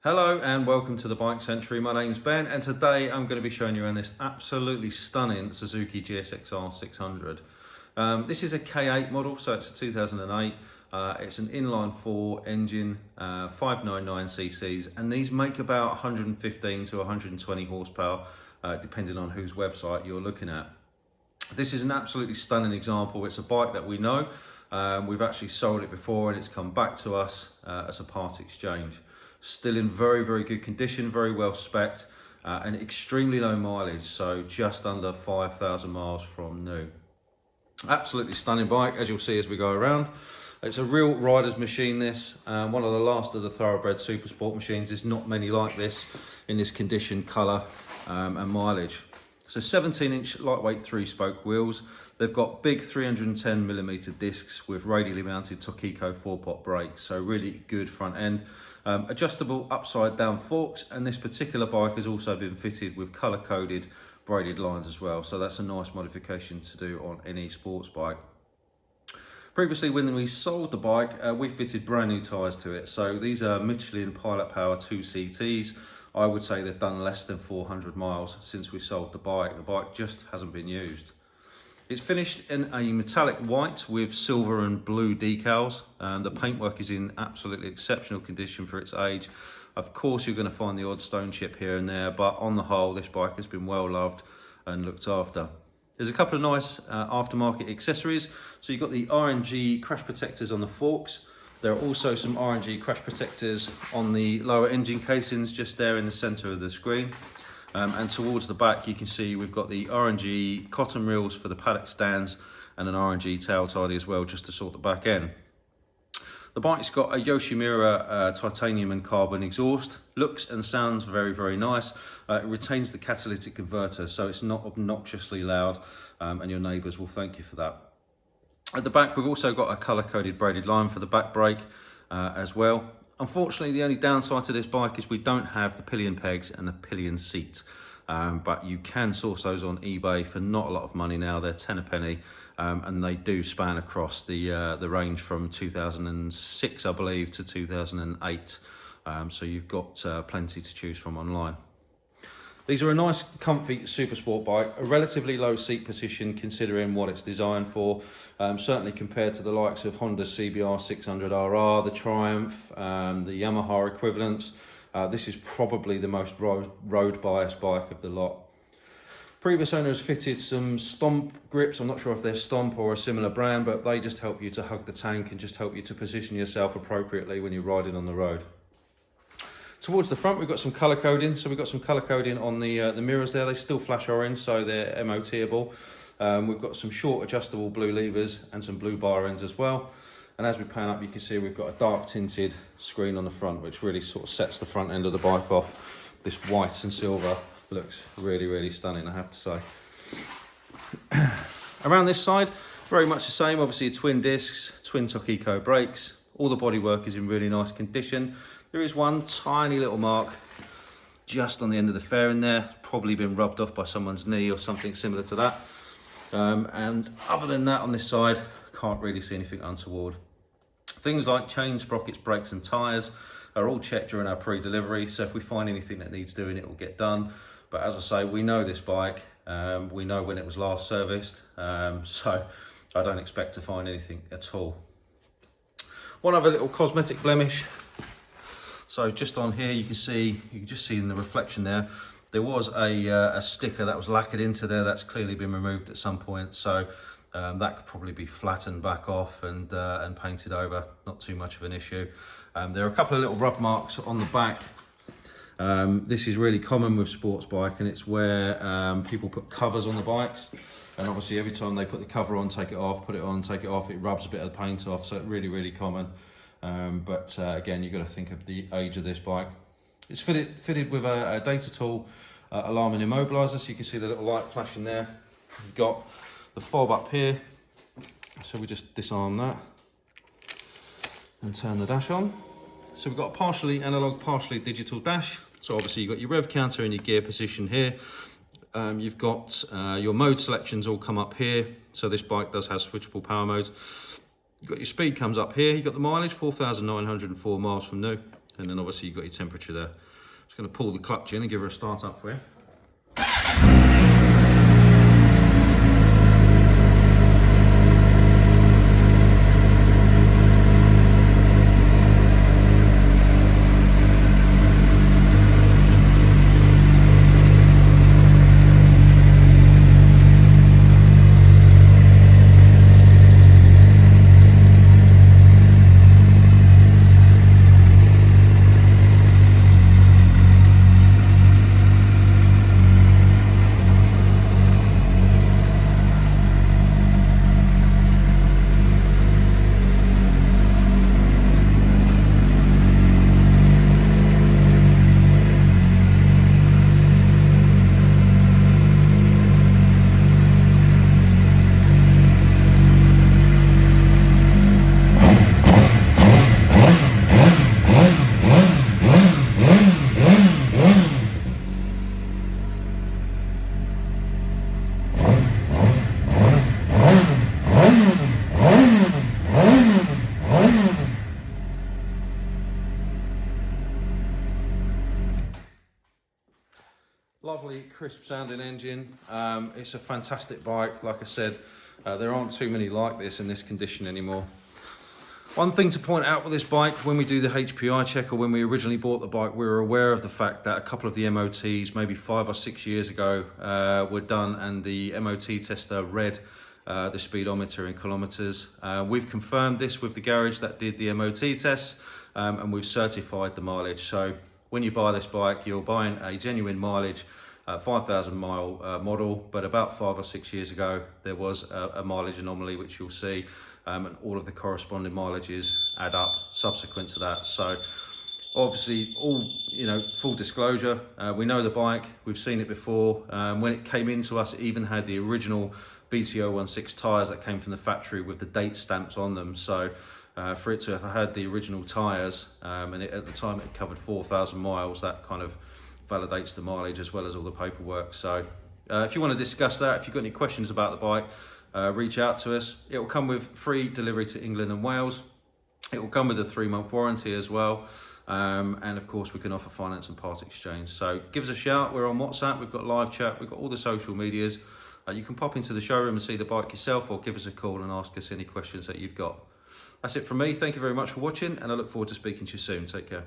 Hello and welcome to the Bike Century. My name's Ben and today I'm going to be showing you around this absolutely stunning Suzuki GSXR600. This is a K8 model, so it's a 2008. It's an inline-4 engine, 599 cc's, and these make about 115 to 120 horsepower, depending on whose website you're looking at. This is an absolutely stunning example. It's a bike that we know. We've actually sold it before and it's come back to us as a part exchange. Still in very, very good condition, very well spec'd, and extremely low mileage, so just under 5,000 miles from new. Absolutely stunning bike, as you'll see as we go around. It's a real rider's machine, this. One of the last of the thoroughbred Supersport machines. There's not many like this in this condition, colour and mileage. So 17-inch lightweight 3-spoke wheels. They've got big 310mm discs with radially mounted Tokiko 4-pot brakes, so really good front end. Adjustable upside down forks, and this particular bike has also been fitted with colour coded braided lines as well, so that's a nice modification to do on any sports bike. Previously, when we sold the bike, we fitted brand new tyres to it. So these are Michelin Pilot Power 2CTs. I would say they've done less than 400 miles since we sold the bike. The bike just hasn't been used. It's finished in a metallic white with silver and blue decals. The paintwork is in absolutely exceptional condition for its age. Of course, you're going to find the odd stone chip here and there, but on the whole, this bike has been well loved and looked after. There's a couple of nice aftermarket accessories. So you've got the RNG crash protectors on the forks. There are also some RNG crash protectors on the lower engine casings just there in the center of the screen. And towards the back, you can see we've got the RNG cotton reels for the paddock stands and an RNG tail tidy as well, just to sort the back end. The bike's got a Yoshimura titanium and carbon exhaust. Looks and sounds very, very nice. It retains the catalytic converter, so it's not obnoxiously loud, and your neighbours will thank you for that. At the back, we've also got a colour-coded braided line for the back brake as well. Unfortunately, the only downside to this bike is we don't have the pillion pegs and the pillion seat, but you can source those on eBay for not a lot of money now. They're 10 a penny, and they do span across the range from 2006, I believe, to 2008. So you've got plenty to choose from online. These are a nice, comfy Supersport bike, a relatively low seat position considering what it's designed for, certainly compared to the likes of Honda's CBR600RR, the Triumph, the Yamaha equivalents. This is probably the most road biased bike of the lot. Previous owners fitted some Stomp grips. I'm not sure if they're Stomp or a similar brand, but they just help you to hug the tank and just help you to position yourself appropriately when you're riding on the road. Towards the front, we've got some colour coding. So we've got some colour coding on the mirrors there. They still flash orange, so they're MOTable. We've got some short adjustable blue levers and some blue bar ends as well. And as we pan up, you can see we've got a dark tinted screen on the front, which really sort of sets the front end of the bike off. This white and silver looks really, really stunning, I have to say. Around this side, very much the same. Obviously, twin discs, twin Tokiko brakes. All the bodywork is in really nice condition. There is one tiny little mark just on the end of the fairing there, probably been rubbed off by someone's knee or something similar to that. And other than that, on this side, can't really see anything untoward. Things like chain, sprockets, brakes and tyres are all checked during our pre-delivery, so if we find anything that needs doing, it will get done. But as I say, we know this bike, we know when it was last serviced, so I don't expect to find anything at all. One other little cosmetic blemish. So just on here, you can just see in the reflection there was a sticker that was lacquered into there. That's clearly been removed at some point, so that could probably be flattened back off and painted over. Not too much of an issue. There are a couple of little rub marks on the back. This is really common with sports bike, and it's where people put covers on the bikes, and obviously every time they put the cover on, take it off, put it on, take it off, it rubs a bit of the paint off, so it's really, really common. But again, you've got to think of the age of this bike. It's fitted with a data tool alarm and immobilizer, so you can see the little light flashing there. You've got the fob up here, so we just disarm that and turn the dash on. So we've got a partially analog, partially digital dash. So obviously you've got your rev counter and your gear position here. You've got your mode selections all come up here. So this bike does have switchable power modes. You've got your speed comes up here. You've got the mileage, 4,904 miles from new. and then obviously you've got your temperature there. Just going to pull the clutch in and give her a start up for you. Lovely, crisp sounding engine. It's a fantastic bike. Like I said, there aren't too many like this in this condition anymore. One thing to point out with this bike, when we do the HPI check, or when we originally bought the bike, we were aware of the fact that a couple of the MOTs, maybe 5 or 6 years ago, were done, and the MOT tester read the speedometer in kilometers. We've confirmed this with the garage that did the MOT tests, and we've certified the mileage. So when you buy this bike, you're buying a genuine mileage, 5,000 mile model, but about 5 or 6 years ago there was a mileage anomaly, which you'll see, and all of the corresponding mileages add up subsequent to that. So obviously, all, you know, full disclosure, we know the bike, we've seen it before. When it came into us, it even had the original BT016 tyres that came from the factory with the date stamps on them. So for it to have had the original tyres, and at the time it covered 4,000 miles, that kind of validates the mileage as well as all the paperwork. So if you want to discuss that, if you've got any questions about the bike, reach out to us. It will come with free delivery to England and Wales. It will come with a 3-month warranty as well. And of course we can offer finance and part exchange. So give us a shout. We're on WhatsApp, we've got live chat, we've got all the social medias. You can pop into the showroom and see the bike yourself, or give us a call and ask us any questions that you've got. That's it from me. Thank you very much for watching, and I look forward to speaking to you soon. Take care.